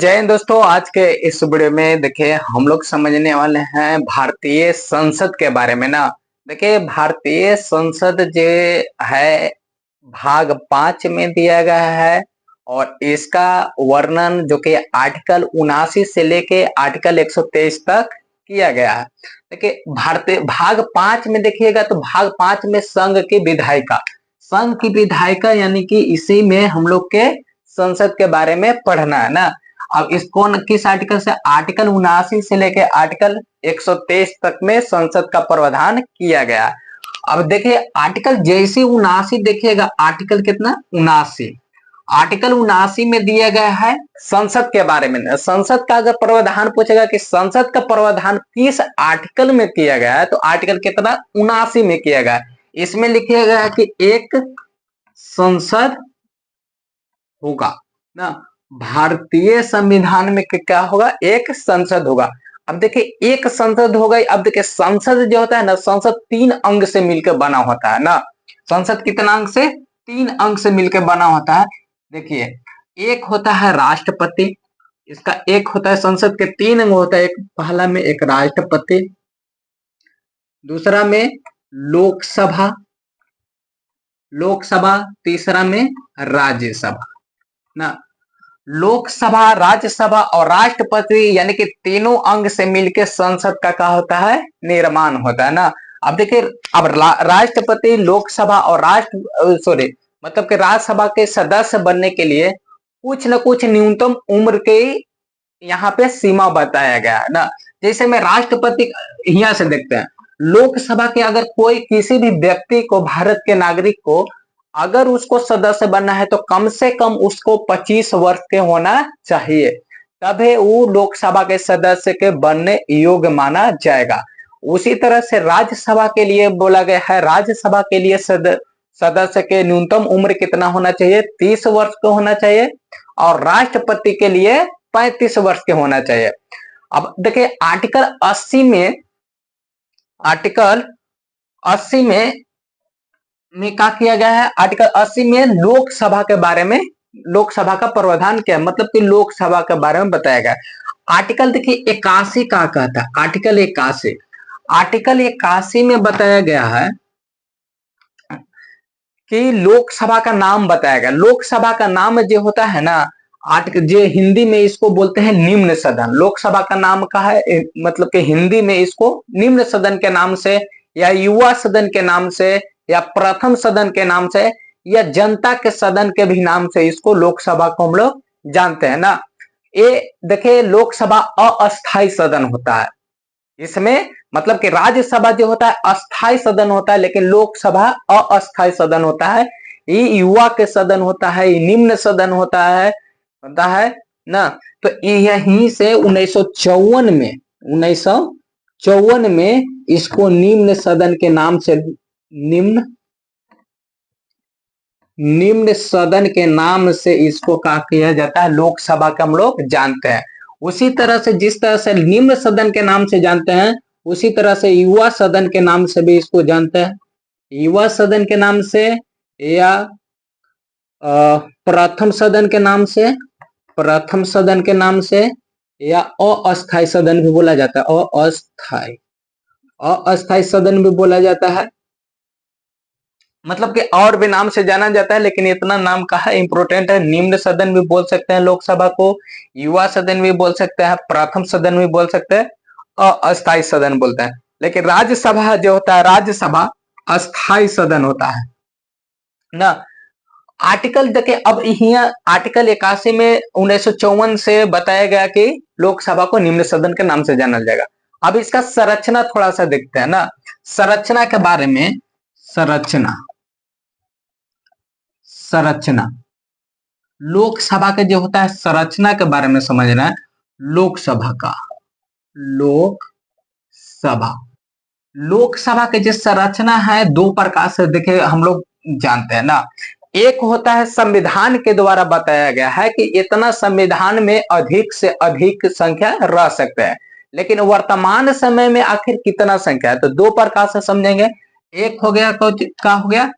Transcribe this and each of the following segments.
जय हिंद दोस्तों। आज के इस वीडियो में देखिए हम लोग समझने वाले हैं भारतीय संसद के बारे में ना। देखिए भारतीय संसद जो है भाग 5 में दिया गया है और इसका वर्णन जो कि आर्टिकल 79 से लेके आर्टिकल 123 तक किया गया है। देखिए भारतीय भाग 5 में देखिएगा तो भाग 5 में संघ की विधायिका यानी कि इसी में हम लोग के संसद के बारे में पढ़ना है ना। अब इसको किस आर्टिकल से, आर्टिकल 79 से लेके आर्टिकल 123 तक में संसद का प्रावधान किया गया। अब देखिए आर्टिकल जैसे 79 देखिएगा, आर्टिकल कितना 79, आर्टिकल 79 में दिया गया है संसद के बारे में। संसद का अगर प्रावधान पूछेगा कि संसद का प्रावधान किस आर्टिकल में किया गया है तो आर्टिकल कितना 79 में किया गया है। इसमें लिखा गया है कि एक संसद होगा ना, भारतीय संविधान में क्या होगा, एक संसद होगा। अब देखिए एक संसद होगा। अब देखिए संसद जो होता है ना, संसद 3 अंग से मिलकर बना होता है ना। संसद कितना अंग से, 3 अंग से मिलकर बना होता है। देखिए एक होता है राष्ट्रपति, इसका एक होता है, संसद के 3 अंग होता है। एक पहला में एक राष्ट्रपति, दूसरा में लोकसभा, तीसरा में राज्यसभा ना। लोकसभा, राज्यसभा और राष्ट्रपति यानी कि तीनों अंग से मिलकर संसद का क्या होता है, निर्माण होता है ना। अब देखिए अब राष्ट्रपति, लोकसभा और मतलब कि राज्यसभा के सदस्य बनने के लिए कुछ न कुछ न्यूनतम उम्र के यहाँ पे सीमा बताया गया है ना। जैसे में राष्ट्रपति यहाँ से देखते हैं, लोकसभा के अगर कोई किसी भी व्यक्ति को, भारत के नागरिक को अगर उसको सदस्य बनना है तो कम से कम उसको 25 वर्ष के होना चाहिए, तभी वो लोकसभा के सदस्य के बनने योग्य माना जाएगा। उसी तरह से राज्यसभा के लिए बोला गया है, राज्यसभा के लिए सदस्य के न्यूनतम उम्र कितना होना चाहिए, 30 वर्ष का होना चाहिए और राष्ट्रपति के लिए 35 वर्ष के होना चाहिए। अब देखिए आर्टिकल 80 में क्या किया गया है, आर्टिकल 80 में लोकसभा के बारे में, लोकसभा का प्रावधान क्या है, मतलब कि लोकसभा के बारे में बताया गया। आर्टिकल देखिए 81 का कहता है, आर्टिकल 81 में बताया गया है कि लोकसभा का नाम बताया गया। लोकसभा का नाम जो होता है ना, आर्टिकल जो हिंदी में इसको बोलते हैं निम्न सदन। लोकसभा का नाम का है, मतलब कि हिंदी में इसको निम्न सदन के नाम से या युवा सदन के नाम से या प्रथम सदन के नाम से या जनता के सदन के भी नाम से इसको लोकसभा को हम लोग जानते हैं ना। ये देखिए लोकसभा अस्थायी सदन होता है। इसमें मतलब कि राज्यसभा जो होता है अस्थायी सदन होता है, लेकिन लोकसभा अस्थायी सदन होता है। ये युवा के सदन होता है, ये निम्न सदन होता है ना। तो यहीं से 1954 में इसको निम्न सदन के नाम से, निम्न सदन के नाम से इसको क्या किया जाता है, लोकसभा का हम लोग जानते हैं। उसी तरह से जिस तरह से निम्न सदन के नाम से जानते हैं, उसी तरह से युवा सदन के नाम से भी इसको जानते हैं। युवा सदन के नाम से या प्रथम सदन के नाम से, या अस्थायी सदन भी बोला जाता है, अस्थायी सदन भी बोला जाता है। मतलब कि और भी नाम से जाना जाता है, लेकिन इतना नाम का है, इंपोर्टेंट है। निम्न सदन भी बोल सकते हैं लोकसभा को, युवा सदन भी बोल सकते हैं, प्रथम सदन भी बोल सकते हैं, अस्थायी सदन बोलते हैं। लेकिन राज्यसभा जो होता है, राज्यसभा अस्थायी सदन होता है ना। आर्टिकल देखिए अब यहाँ आर्टिकल 81 में 1954 से बताया गया कि लोकसभा को निम्न सदन के नाम से जाना जाएगा। अब इसका संरचना थोड़ा सा देखते हैं ना, संरचना के बारे में। संरचना लोकसभा का जो होता है, संरचना के बारे में समझना है। लोकसभा के जो संरचना है 2 प्रकार से देखिए हम लोग जानते हैं ना। एक होता है संविधान के द्वारा बताया गया है कि इतना संविधान में अधिक से अधिक संख्या रह सकते हैं, लेकिन वर्तमान समय में आखिर कितना संख्या है, तो 2 प्रकार से समझेंगे। एक हो गया क्या हो गया,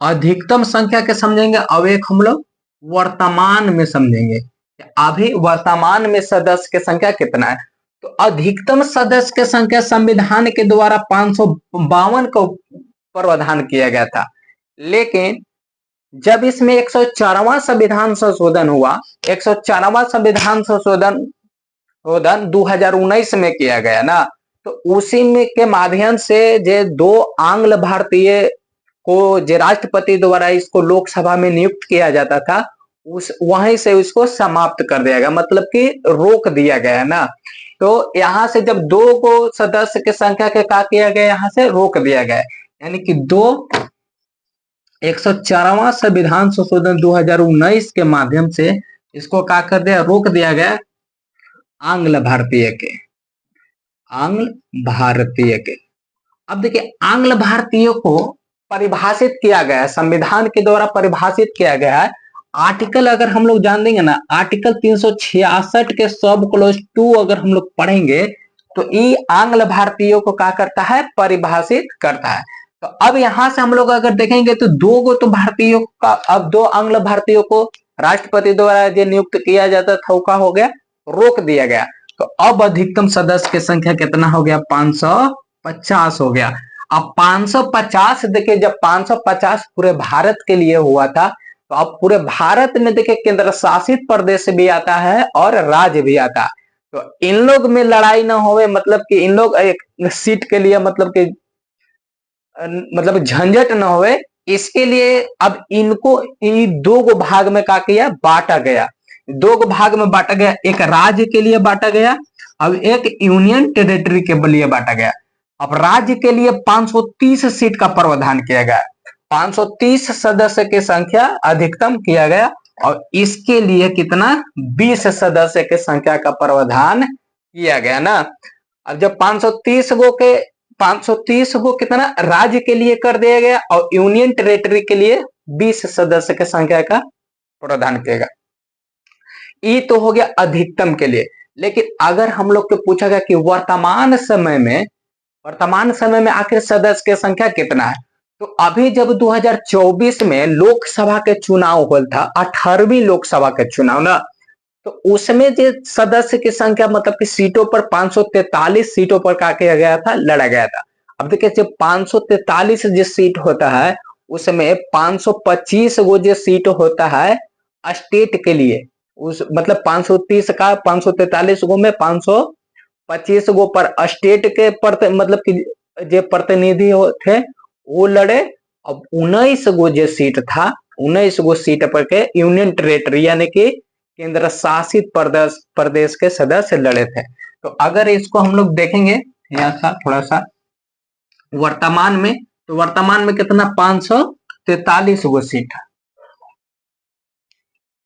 अधिकतम संख्या के समझेंगे। अब एक हम लोग वर्तमान में समझेंगे। अभी वर्तमान में सदस्य की संख्या कितना है? तो अधिकतम सदस्य की संख्या संविधान के द्वारा 552 को प्रावधान किया गया था, लेकिन जब इसमें 104वां संविधान संशोधन हुआ, 104वां संविधान संशोधन 2019 में किया गया ना, तो उसी में के माध्यम से जे दो आंग्ल भारतीय को जो राष्ट्रपति द्वारा इसको लोकसभा में नियुक्त किया जाता था, उस वहीं से उसको समाप्त कर दिया गया, मतलब कि रोक दिया गया ना। तो यहाँ से जब दो को सदस्य की संख्या के क्या किया गया, यहाँ से रोक दिया गया, यानी कि 104वां संविधान संशोधन 2019 के माध्यम से इसको क्या कर दिया, रोक दिया गया आंग्ल भारतीय के। अब देखिए आंग्ल भारतीय को परिभाषित किया गया है, संविधान के द्वारा परिभाषित किया गया है। आर्टिकल अगर हम लोग जान देंगे ना, आर्टिकल 366 के सब क्लोज 2 अगर हम लोग पढ़ेंगे तो ये आंग्ल भारतीयों को क्या करता है, परिभाषित करता है। तो अब यहां से हम लोग अगर देखेंगे तो दो गो तो भारतीयों का, अब दो आंग्ल भारतीयों को राष्ट्रपति द्वारा जो नियुक्त किया जाता था वो क्या हो गया, रोक दिया गया। तो अब अधिकतम सदस्य की संख्या कितना हो गया, 550 हो गया। अब 550 देखिए, जब 550 पूरे भारत के लिए हुआ था, तो अब पूरे भारत में देखिए केंद्र शासित प्रदेश भी आता है और राज्य भी आता है। तो इन लोग में लड़ाई ना होवे, मतलब कि इन लोग एक सीट के लिए मतलब झंझट न होवे, इसके लिए अब इनको इन दो गो भाग में क्या किया, बांटा गया। दो गो भाग में बांटा गया, एक राज्य के लिए बांटा गया, अब एक यूनियन टेरिटरी के लिए बांटा गया। अब राज्य के लिए 530 सीट का प्रावधान किया गया, 530 सदस्य की संख्या अधिकतम किया गया, और इसके लिए कितना, 20 सदस्य की संख्या का प्रावधान किया गया ना। अब जब 530 को कितना राज्य के लिए कर दिया गया और यूनियन टेरिटरी के लिए 20 सदस्य की संख्या का प्रावधान किया गया। ये तो हो गया अधिकतम के लिए। लेकिन अगर हम लोग को पूछा गया कि वर्तमान समय में आखिर सदस्य की संख्या कितना है, तो अभी जब 2024 में लोकसभा के चुनाव हुआ था, 18वीं लोकसभा के चुनाव ना, तो उसमें जो सदस्य की संख्या, मतलब कि सीटों पर 543 सीटों पर क्या किया गया था, लड़ा गया था। अब देखिए जब 543 जो सीट होता है, उसमें 525 वो जो सीट होता है स्टेट के लिए, उस मतलब 530 का 543 गो में 525 गो पर स्टेट के मतलब कि जो प्रतिनिधि थे वो लड़े। अब 19 गो जो सीट था, 19 गो सीट पर के यूनियन टेरिटरी यानी कि केंद्र शासित प्रदेश के सदस्य लड़े थे। तो अगर इसको हम लोग देखेंगे यहाँ सा थोड़ा सा वर्तमान में, तो वर्तमान में कितना, 543 गो सीट है।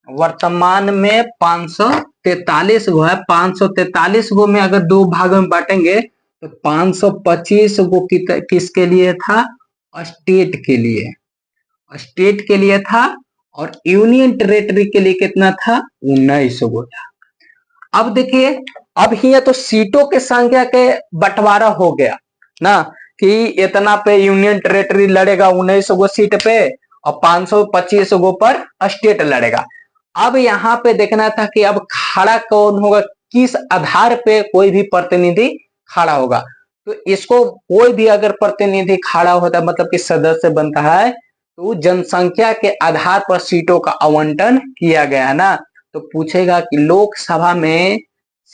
वर्तमान में 543 गो है। 543 गो में अगर दो भागों में बांटेंगे तो 525 गो किसके लिए था, स्टेट के लिए था, और यूनियन टेरिटरी के लिए कितना था, 19 गो था। अब देखिए अब ये तो सीटों के संख्या के बंटवारा हो गया ना, कि इतना पे यूनियन टेरिटरी लड़ेगा 19 गो सीट पे और 525 गो पर स्टेट लड़ेगा। अब यहाँ पे देखना था कि अब खड़ा कौन होगा, किस आधार पे कोई भी प्रतिनिधि खड़ा होगा। तो इसको कोई भी अगर प्रतिनिधि खड़ा होता है, मतलब कि सदस्य बनता है, तो जनसंख्या के आधार पर सीटों का आवंटन किया गया है ना। तो पूछेगा कि लोकसभा में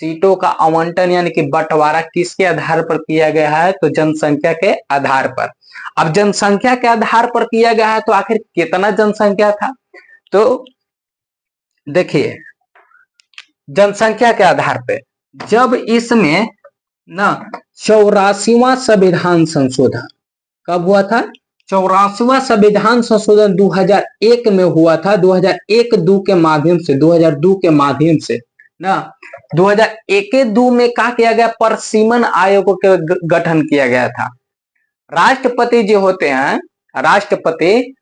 सीटों का आवंटन यानी कि बंटवारा किसके आधार पर किया गया है, तो जनसंख्या के आधार पर। अब जनसंख्या के आधार पर किया गया है, तो आखिर कितना जनसंख्या था, तो देखिए जनसंख्या के आधार पे जब इसमें ना 84वां संविधान संशोधन कब हुआ था, 84वां संविधान संशोधन 2001 में हुआ था। 2001-2 के माध्यम से, 2002 के माध्यम से ना, 2001-2 में क्या किया गया, परिसीमन आयोग के गठन किया गया था। राष्ट्रपति जो होते हैं, राष्ट्रपति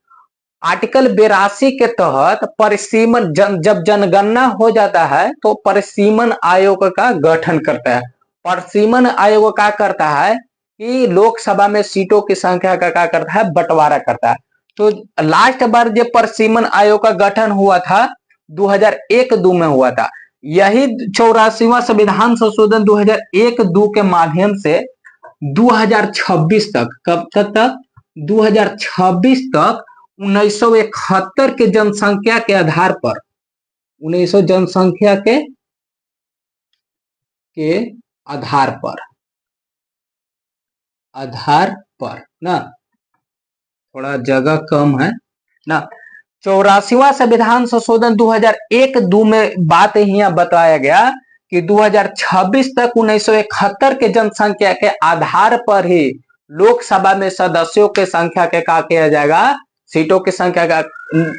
आर्टिकल 82 के तहत परिसीमन जब जनगणना हो जाता है तो परिसीमन आयोग का गठन करता है। परिसीमन आयोग क्या करता है कि लोकसभा में सीटों की संख्या का क्या करता है, बंटवारा करता है। तो लास्ट बार जो परिसीमन आयोग का गठन हुआ था 2001-2 में हुआ था। यही 84वां संविधान संशोधन 2001-2 के माध्यम से 2026 तक, कब तक 2026 तक 1971 के जनसंख्या के आधार पर, 1900 जनसंख्या के आधार पर ना, थोड़ा जगह कम है ना, 84वां संविधान संशोधन 2001-2 में बात यहाँ बताया गया कि 2026 तक 1971 के जनसंख्या के आधार पर ही लोकसभा में सदस्यों के संख्या के क्या किया जाएगा, सीटों की संख्या का,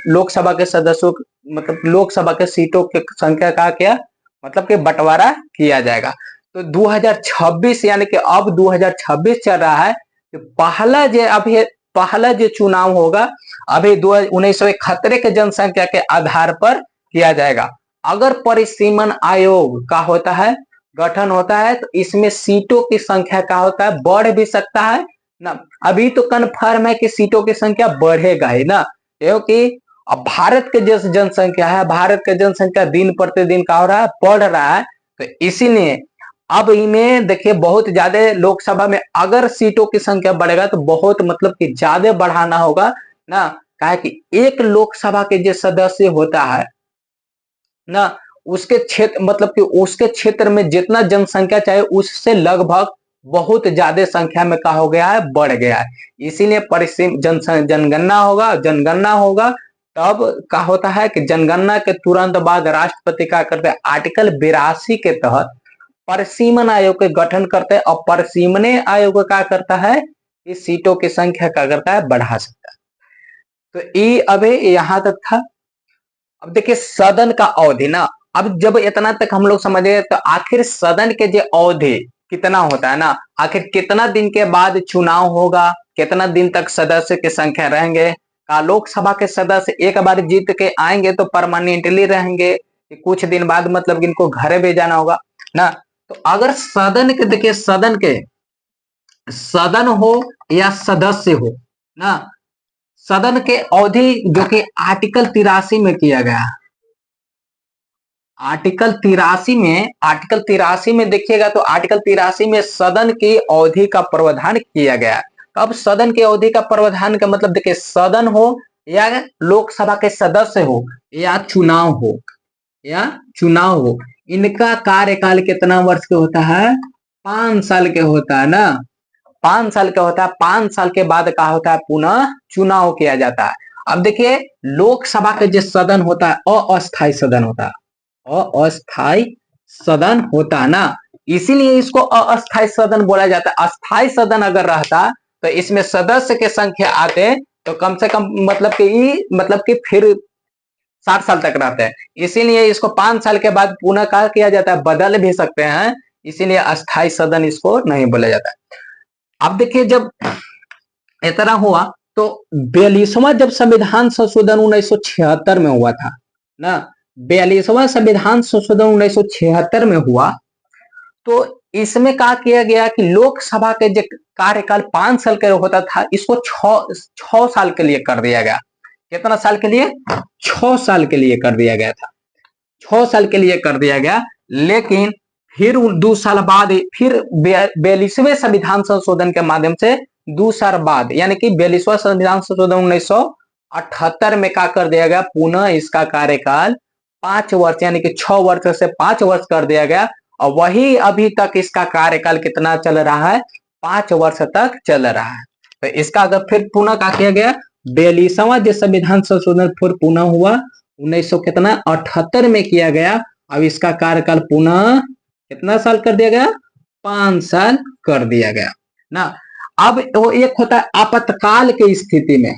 लोकसभा के सदस्यों मतलब लोकसभा के सीटों की संख्या का क्या मतलब कि बंटवारा किया जाएगा। तो 2026 यानी कि अब 2026 चल रहा है, तो पहला जो चुनाव होगा अभी 1971 के जनसंख्या के आधार पर किया जाएगा। अगर परिसीमन आयोग का होता है, गठन होता है, तो इसमें सीटों की संख्या का होता है, बढ़ भी सकता है ना। अभी तो कन्फर्म है कि सीटों की संख्या बढ़ेगा ही ना, क्योंकि अब भारत के जैसे जनसंख्या है, भारत का जनसंख्या दिन प्रतिदिन का हो रहा है, बढ़ रहा है। तो इसीलिए अब इन्हें देखिए बहुत ज्यादा लोकसभा में अगर सीटों की संख्या बढ़ेगा तो बहुत मतलब कि ज्यादा बढ़ाना होगा ना, कहा कि एक लोकसभा के जो सदस्य होता है ना, उसके क्षेत्र मतलब कि उसके क्षेत्र में जितना जनसंख्या चाहे उससे लगभग बहुत ज्यादा संख्या में का हो गया है, बढ़ गया है। इसीलिए परिसीम जनगणना होगा तब का होता है कि जनगणना के तुरंत बाद राष्ट्रपति का करते हैं, आर्टिकल 82 के तहत परिसीमन आयोग के गठन करते हैं, और परिसीमन आयोग क्या करता है, इस सीटों की संख्या का करता है, बढ़ा सकता है। तो ये अभी यहां तक था। अब देखिए सदन का अवधि ना, अब जब इतना तक हम लोग समझ गए तो आखिर सदन के जो अवधि कितना होता है ना, आखिर कितना दिन के बाद चुनाव होगा, कितना दिन तक सदस्य की संख्या रहेंगे, का लोकसभा के सदस्य एक बार जीत के आएंगे तो परमानेंटली रहेंगे, कुछ दिन बाद मतलब इनको घर भी जाना होगा ना। तो अगर सदन के देखिए सदन हो या सदस्य हो ना, सदन के अवधि जो कि आर्टिकल 83 में किया गया, आर्टिकल 83 में देखिएगा तो आर्टिकल 83 में सदन की अवधि का प्रावधान किया गया। अब सदन की अवधि का प्रावधान का मतलब देखिए सदन हो या लोकसभा के सदस्य हो या चुनाव हो, इनका कार्यकाल कितना वर्ष के होता है, 5 साल के होता है ना, 5 साल का होता है। 5 साल के बाद क्या होता है, पुनः चुनाव किया जाता है। अब देखिए लोकसभा के जो सदन होता है अस्थायी सदन होता है, अस्थायी सदन होता है ना, इसीलिए इसको अस्थायी सदन बोला जाता है। अस्थायी सदन अगर रहता तो इसमें सदस्य के संख्या आते तो कम से कम मतलब कि फिर 60 साल तक रहते हैं, इसीलिए इसको 5 साल के बाद पुनः क्या किया जाता है, बदल भी सकते हैं, इसीलिए अस्थायी सदन इसको नहीं बोला जाता है। अब देखिए जब इतना हुआ तो 42वां जब संविधान संशोधन 1976 में हुआ था ना, 42वां संविधान संशोधन 1976 में हुआ, तो इसमें क्या किया गया कि लोकसभा के जो कार्यकाल 5 साल के होता था, इसको 6 साल के लिए कर दिया गया। कितना साल के लिए, 6 साल के लिए कर दिया गया था, 6 साल के लिए कर दिया गया। लेकिन फिर 2 साल बाद फिर 42वें संविधान संशोधन के माध्यम से 2 साल बाद यानी कि 42वां संविधान संशोधन 1978 में क्या कर दिया गया, पुनः इसका कार्यकाल 5 वर्ष यानी कि 6 वर्ष से 5 वर्ष कर दिया गया। और वही अभी तक इसका कार्यकाल कितना चल रहा है, 5 वर्ष तक चल रहा है। तो इसका अगर फिर पुनः क्या किया गया, 42वां जो संविधान संशोधन फिर पुनः हुआ 1978 में किया गया। अब इसका कार्यकाल पुनः कितना साल कर दिया गया, 5 साल कर दिया गया ना। अब वो एक होता है आपातकाल की स्थिति में,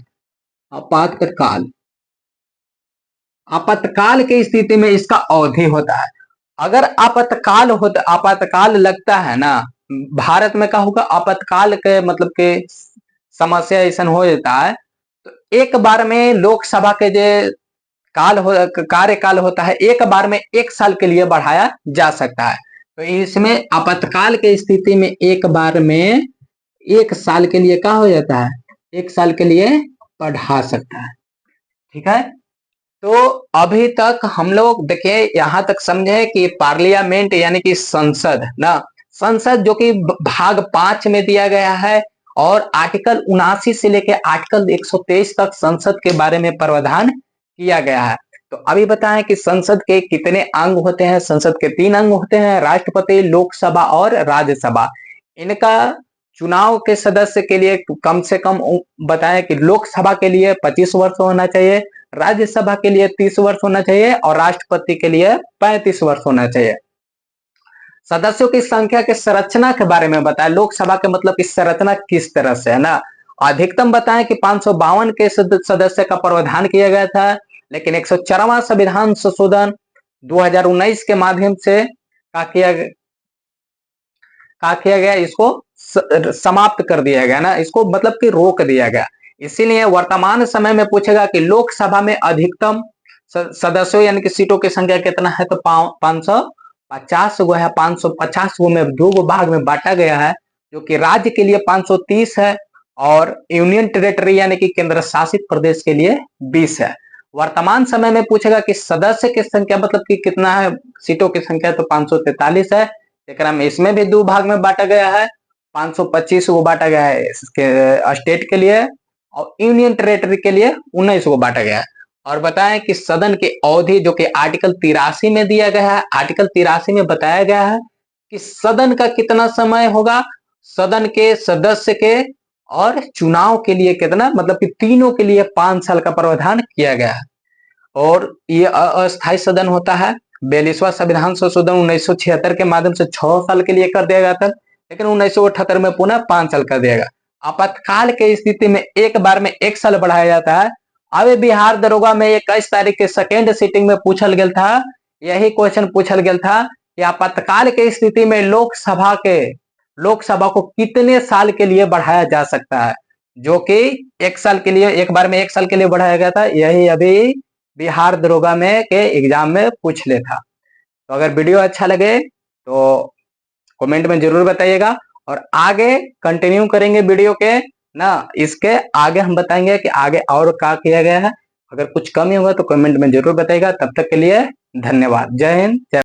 आपातकाल की स्थिति में इसका अवधि होता है। अगर आपातकाल लगता है ना, भारत में क्या होगा, आपातकाल के मतलब के समस्या ऐसा हो जाता है, तो एक बार में लोकसभा के जो कार्यकाल होता है एक बार में 1 साल के लिए बढ़ाया जा सकता है। तो इसमें आपातकाल की स्थिति में एक बार में 1 साल के लिए क्या हो जाता है, 1 साल के लिए बढ़ा सकता है। ठीक है, तो अभी तक हम लोग देखिए यहां तक समझे कि पार्लियामेंट यानी कि संसद ना, संसद जो कि भाग 5 में दिया गया है और आर्टिकल 79 से लेकर आर्टिकल 123 तक संसद के बारे में प्रावधान किया गया है। तो अभी बताएं कि संसद के कितने अंग होते हैं। संसद के 3 अंग होते हैं, राष्ट्रपति, लोकसभा और राज्यसभा। इनका चुनाव के सदस्य के लिए कम से कम बताएं कि लोकसभा के लिए 25 वर्ष होना चाहिए, राज्यसभा के लिए 30 वर्ष होना चाहिए और राष्ट्रपति के लिए 35 वर्ष होना चाहिए। सदस्यों की संख्या के संरचना के बारे में बताएं। लोकसभा के मतलब की संरचना किस तरह से है ना। अधिकतम बताएं कि 552 के सदस्य का प्रावधान किया गया था, लेकिन 104वां संविधान संशोधन 2019 के माध्यम से क्या किया गया, इसको समाप्त कर दिया गया ना, इसको मतलब कि रोक दिया गया। इसीलिए वर्तमान समय में पूछेगा कि लोकसभा में अधिकतम सदस्यों यानी कि सीटों की संख्या कितना है, तो 550 गो है। 550 गो में 2 भाग में बांटा गया है, जो कि राज्य के लिए 530 है और यूनियन टेरिटरी यानी कि केंद्र शासित प्रदेश के लिए 20 है। वर्तमान समय में पूछेगा कि सदस्य की संख्या मतलब कि कितना है, सीटों की संख्या तो 543 है, लेकिन इसमें भी 2 भाग में बांटा गया है। 525 को बांटा गया है स्टेट के लिए और यूनियन टेरिटरी के लिए 19 को बांटा गया है। और बताएं कि सदन की अवधि जो कि आर्टिकल 83 में दिया गया है, आर्टिकल 83 में बताया गया है कि सदन का कितना समय होगा, सदन के सदस्य के और चुनाव के लिए कितना, मतलब कि तीनों के लिए 5 साल का प्रावधान किया गया है। और ये अस्थायी सदन होता है। 42वां संविधान संशोधन 1976 के माध्यम से 6 साल के लिए कर दिया गया था, लेकिन 1978 में पुनः 5 साल कर दिया गया। आपातकाल के स्थिति में एक बार में 1 साल बढ़ाया जाता है। अब बिहार दरोगा में 21 तारीख के सेकेंड सीटिंग में पूछल गया था, यही क्वेश्चन पूछल गया था कि आपातकाल के स्थिति में लोकसभा को कितने साल के लिए बढ़ाया जा सकता है, जो कि 1 साल के लिए, एक बार में 1 साल के लिए बढ़ाया गया था। यही अभी बिहार दरोगा में के एग्जाम में पूछ ले था। तो अगर वीडियो अच्छा लगे तो कमेंट में जरूर बताइएगा और आगे कंटिन्यू करेंगे वीडियो के ना। इसके आगे हम बताएंगे कि आगे और क्या किया गया है। अगर कुछ कमी होगा तो कमेंट में जरूर बताइएगा। तब तक के लिए धन्यवाद। जय हिंद, जय